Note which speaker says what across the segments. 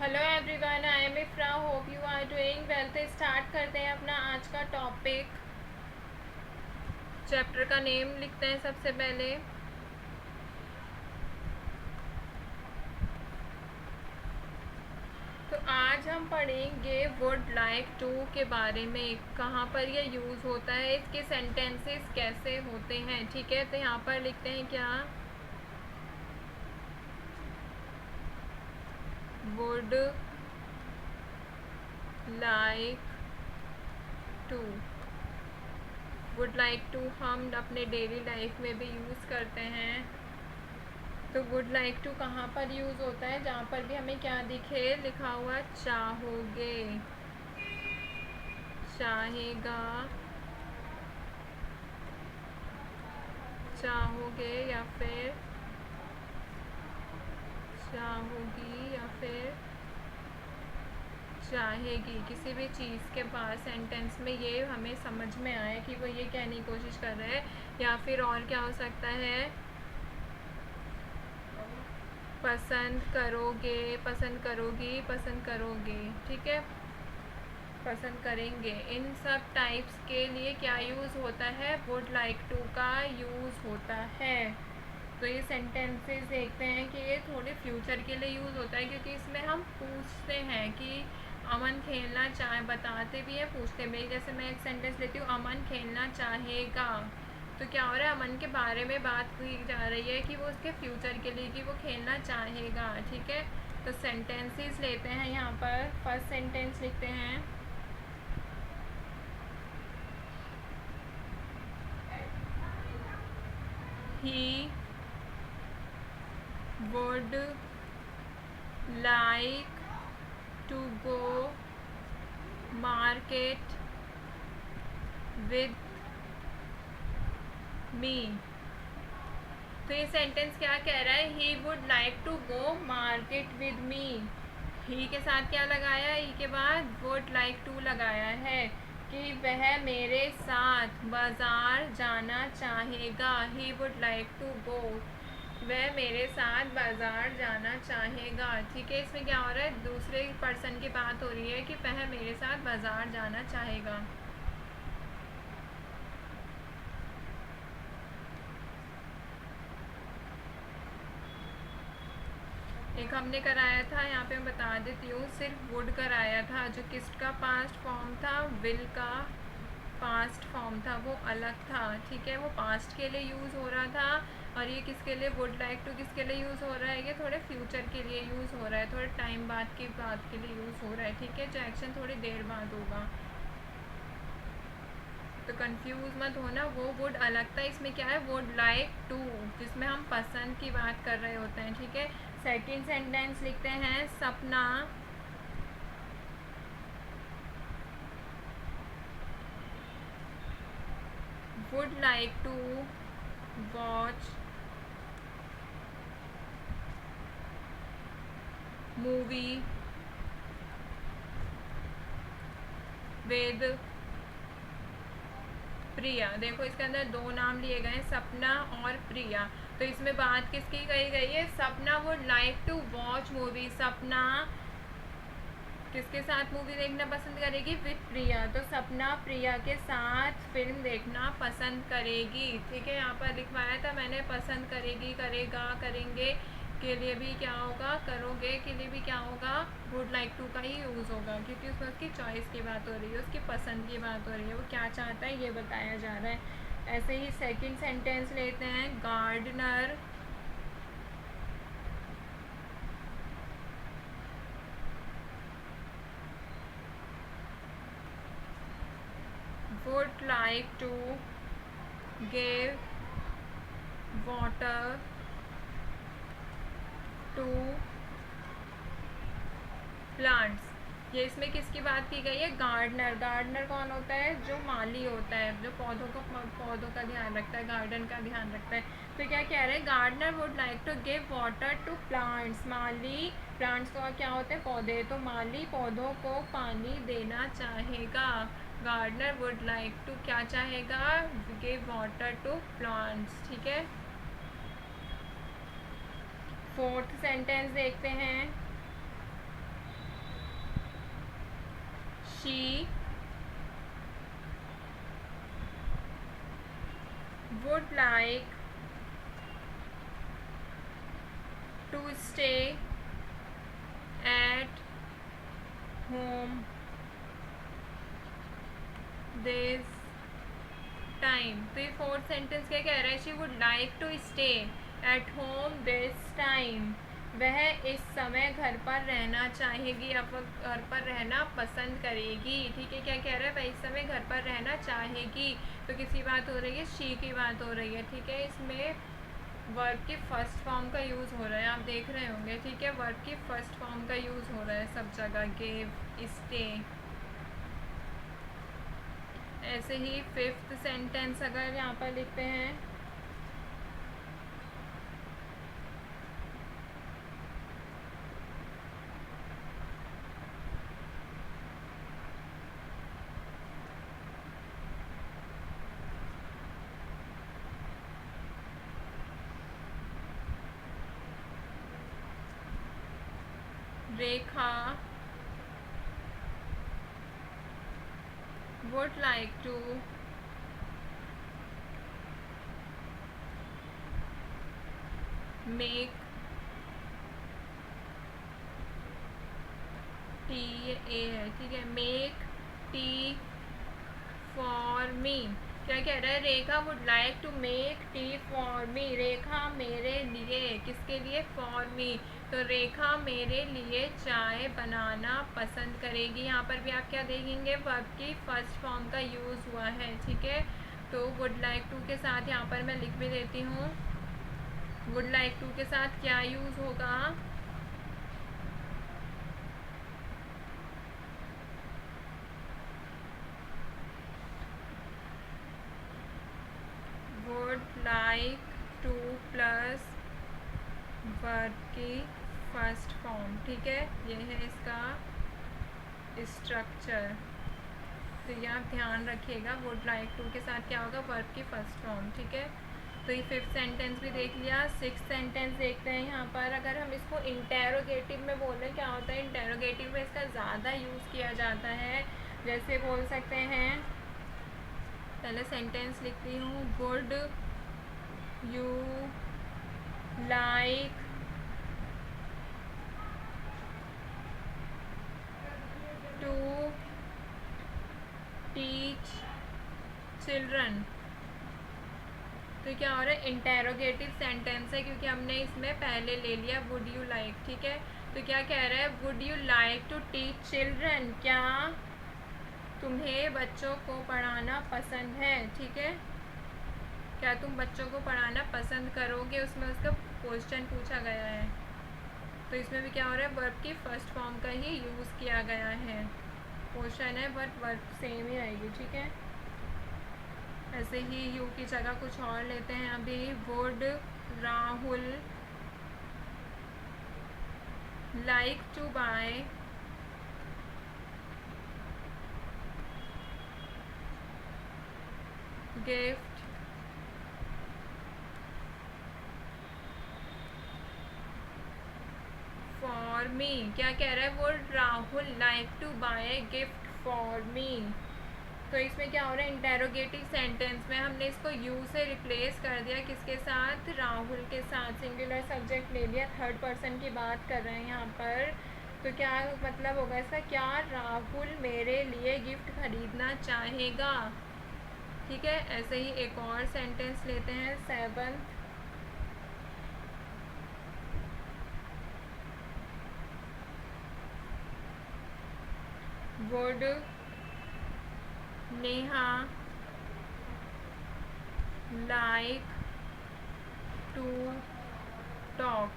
Speaker 1: Hello everyone, I am Ifra. Hope you are doing well. तो start करते हैं अपना आज का टॉपिक। चैप्टर का नेम लिखते हैं सबसे पहले। तो आज हम पढ़ेंगे वुड लाइक टू के बारे में, कहाँ पर यह यूज़ होता है, इसके सेंटेंसेस कैसे होते हैं। ठीक है, तो यहाँ पर लिखते हैं क्या, would like to. Would like to हम अपने डेली लाइफ में भी यूज़ करते हैं। तो वुड लाइक टू कहाँ पर यूज़ होता है, जहाँ पर भी हमें क्या दिखे, लिखा हुआ चाहोगे, चाहेगा, चाहोगे या फिर चाहोगी या फिर चाहेगी। किसी भी चीज़ के पास सेंटेंस में ये हमें समझ में आए कि वो ये कहने की कोशिश कर रहे हैं, या फिर और क्या हो सकता है, पसंद करोगे, पसंद करोगी, पसंद करोगे। ठीक है, पसंद करेंगे। इन सब टाइप्स के लिए क्या यूज़ होता है, वुड लाइक टू का यूज़ होता है। तो ये सेंटेंसेस देखते हैं कि ये थोड़े फ्यूचर के लिए यूज़ होता है, क्योंकि इसमें हम पूछते हैं कि अमन खेलना चाहे, बताते भी हैं, पूछते भी हैं। जैसे मैं एक सेंटेंस लेती हूँ, अमन खेलना चाहेगा, तो क्या हो रहा है, अमन के बारे में बात की जा रही है कि वो उसके फ्यूचर के लिए, कि वो खेलना चाहेगा। ठीक है, तो सेंटेंसेस लेते हैं। यहाँ पर फर्स्ट सेंटेंस लिखते हैं, he would like to go market with me। तो ये सेंटेंस क्या कह रहा है, he would like to go market with me। ही के साथ क्या लगाया, ही के बाद would like to लगाया है कि वह मेरे साथ बाज़ार जाना चाहेगा। ही would like to go, वह मेरे साथ बाज़ार जाना चाहेगा। ठीक है, इसमें क्या हो रहा है, दूसरे पर्सन की बात हो रही है कि वह मेरे साथ बाज़ार जाना चाहेगा। एक हमने कराया था, यहाँ पे मैं बता देती हूँ, सिर्फ वुड कराया था। जो किस्ट का पास्ट फॉर्म था, विल का पास्ट फॉर्म था, वो अलग था। ठीक है, वो पास्ट के लिए यूज़ हो रहा था, और ये किसके लिए, वुड लाइक टू किसके लिए यूज़ हो रहा है, ये थोड़े फ्यूचर के लिए यूज़ हो रहा है, थोड़े टाइम बाद की बात के लिए यूज़ हो रहा है। ठीक है, जो एक्शन थोड़ी देर बाद होगा, तो कंफ्यूज मत होना। वो वुड अलग था, इसमें क्या है, वुड लाइक टू, जिसमें हम पसंद की बात कर रहे होते हैं। ठीक है, सेकंड सेंटेंस लिखते हैं, सपना would like to watch movie with प्रिया। देखो, इसके अंदर दो नाम लिए गए हैं, सपना और प्रिया। तो इसमें बात किसकी कही गई है, Sapna would like to watch movie. Sapna किसके साथ मूवी देखना पसंद करेगी, विद प्रिया। तो सपना प्रिया के साथ फिल्म देखना पसंद करेगी। ठीक है, यहाँ पर लिखवाया था मैंने, पसंद करेगी, करेगा, करेंगे के लिए भी क्या होगा, करोगे के लिए भी क्या होगा, वुड लाइक टू का ही यूज़ होगा, क्योंकि उसमें उसकी चॉइस की बात हो रही है, उसकी पसंद की बात हो रही है, वो क्या चाहता है ये बताया जा रहा है। ऐसे ही सेकंड सेंटेंस लेते हैं, gardener would like to give water to plants. ये इसमें किसकी बात की गई है, गार्डनर। गार्डनर कौन होता है, जो माली होता है, जो पौधों का ध्यान रखता है, गार्डन का ध्यान रखता है। तो क्या कह रहे हैं, gardener would like to give water to plants. माली, प्लांट्स को क्या होते हैं, पौधे, तो माली पौधों को पानी देना चाहेगा। गार्डनर वुड लाइक टू क्या चाहेगा, गिव वाटर टू प्लांट्स। ठीक है, फोर्थ सेंटेंस देखते हैं, she would like to stay at home this time. तो ये फोर्थ सेंटेंस क्या कह रहा है? She would like to stay at home this time. वह इस समय घर पर रहना चाहेगी या घर पर रहना पसंद करेगी। ठीक है, क्या कह रहा है? वह इस समय घर पर रहना चाहेगी। तो किसकी बात हो रही है? शी की बात हो रही है। ठीक है, इसमें वर्ब के फर्स्ट फॉर्म का यूज़ हो रहा है, आप देख रहे होंगे। ठीक है, वर्ब के फर्स्ट फॉर्म का यूज़ हो रहा है सब जगह, गिव, स्टे। ऐसे ही फिफ्थ सेंटेंस अगर यहाँ पर लिखते हैं, Rekha would like to make tea, ए है। ठीक है, मेक टी फॉर मी। क्या कह रहा है? Rekha would like to make tea for me. Rekha मेरे लिए, किसके लिए? For me. तो रेखा मेरे लिए चाय बनाना पसंद करेगी। यहाँ पर भी आप क्या देखेंगे? वर्ब की फर्स्ट फॉर्म का यूज़ हुआ है। ठीक है, तो वुड लाइक टू के साथ यहाँ पर मैं लिख भी देती हूँ। वुड लाइक टू के साथ क्या यूज़ होगा? Would like two plus verb की फर्स्ट फॉर्म। ठीक है, ये है इसका स्ट्रक्चर। तो ये आप ध्यान रखिएगा, वुड लाइक टू के साथ क्या होगा? वर्ब की फर्स्ट फॉर्म। ठीक है, तो ये फिफ्थ सेंटेंस भी देख लिया। सिक्स्थ सेंटेंस देखते हैं। यहाँ पर अगर हम इसको इंटेरोगेटिव में बोलें, क्या होता है? इंटेरोगेटिव में इसका ज़्यादा यूज़ किया जाता है। जैसे बोल सकते हैं, पहले सेंटेंस लिखती हूँ, would you like to teach children. तो क्या हो रहा है? इंटेरोगेटिव सेंटेंस है, क्योंकि हमने इसमें पहले ले लिया वुड यू लाइक। ठीक है, तो क्या कह रहा है? Would you like to teach children. क्या तुम्हें बच्चों को पढ़ाना पसंद है? ठीक है, क्या तुम बच्चों को पढ़ाना पसंद करोगे? उसमें उसका क्वेश्चन पूछा गया है। तो इसमें भी क्या हो रहा है? वर्ब की फर्स्ट फॉर्म का ही यूज़ किया गया है। क्वेश्चन है बट वर्ब सेम ही रहेगी। ठीक है, ऐसे ही यू की जगह कुछ और लेते हैं अभी। Would Rahul like to buy gift for me. क्या कह रहा है? Would Rahul like to buy gift for me. तो इसमें क्या हो रहा है? इंटेरोगेटिव सेंटेंस में हमने इसको यू से रिप्लेस कर दिया, किसके साथ? राहुल के साथ। सिंगुलर सब्जेक्ट ले लिया, थर्ड पर्सन की बात कर रहे हैं यहाँ पर। तो क्या मतलब होगा इसका? क्या राहुल मेरे लिए गिफ्ट खरीदना चाहेगा? ठीक है, ऐसे ही एक और सेंटेंस लेते हैं, seventh. Would Neha like to talk.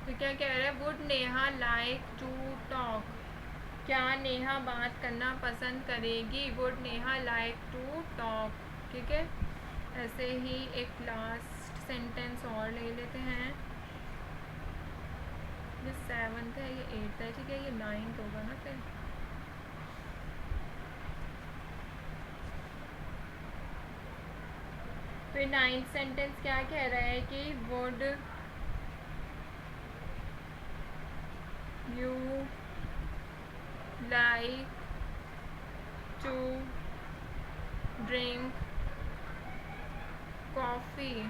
Speaker 1: तो क्या कह रहा है? Would Neha like to talk. क्या नेहा बात करना पसंद करेगी? Would Neha like to talk. ठीक है, ऐसे ही एक लास्ट सेंटेंस और ले लेते हैं। ये सेवन्थ है, ये एट्थ है। ठीक है, ये नाइन्थ होगा ना फिर। तो नाइन्थ सेंटेंस क्या कह रहा है कि would you like to drink coffee?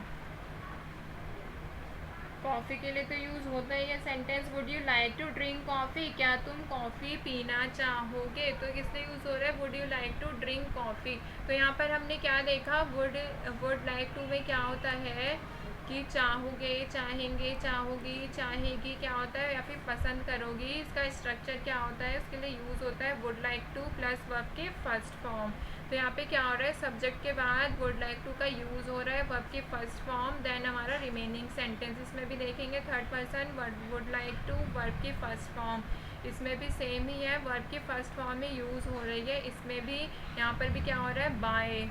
Speaker 1: Coffee के लिए तो यूज़ होता है ये sentence, would you like to drink coffee, क्या तुम कॉफ़ी पीना चाहोगे, तो किससे यूज़ हो रहा है, would you like to drink coffee. तो यहाँ पर हमने क्या देखा, वुड लाइक टू में क्या होता है कि चाहोगे, चाहेंगे, चाहोगी, चाहेगी क्या होता है, या फिर पसंद करोगी, इसका स्ट्रक्चर क्या होता है, उसके लिए यूज़ होता है would like two plus verb के फर्स्ट फॉर्म। तो यहाँ पे क्या हो रहा है, सब्जेक्ट के बाद वुड लाइक टू का यूज़ हो रहा है वर्ब की फर्स्ट फॉर्म, देन हमारा रिमेनिंग सेंटेंस इसमें भी देखेंगे third person would like to verb की फर्स्ट फॉर्म, इसमें भी सेम ही है, वर्ब की फर्स्ट फॉर्म में यूज़ हो रही है, इसमें भी यहाँ पर भी क्या हो रहा है, बाय,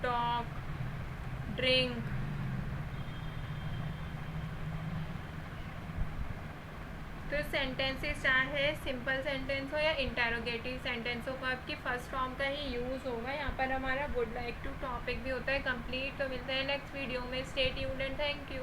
Speaker 1: टॉक, ड्रिंक। तो सेंटेंसेस चाहे सिंपल सेंटेंस हो या इंटेरोगेटिव सेंटेंस हो, वर्ब की फर्स्ट फॉर्म का ही यूज़ होगा। यहाँ पर हमारा वुड लाइक टू टॉपिक भी होता है कंप्लीट। तो मिलते हैं नेक्स्ट वीडियो में, stay tuned and thank you.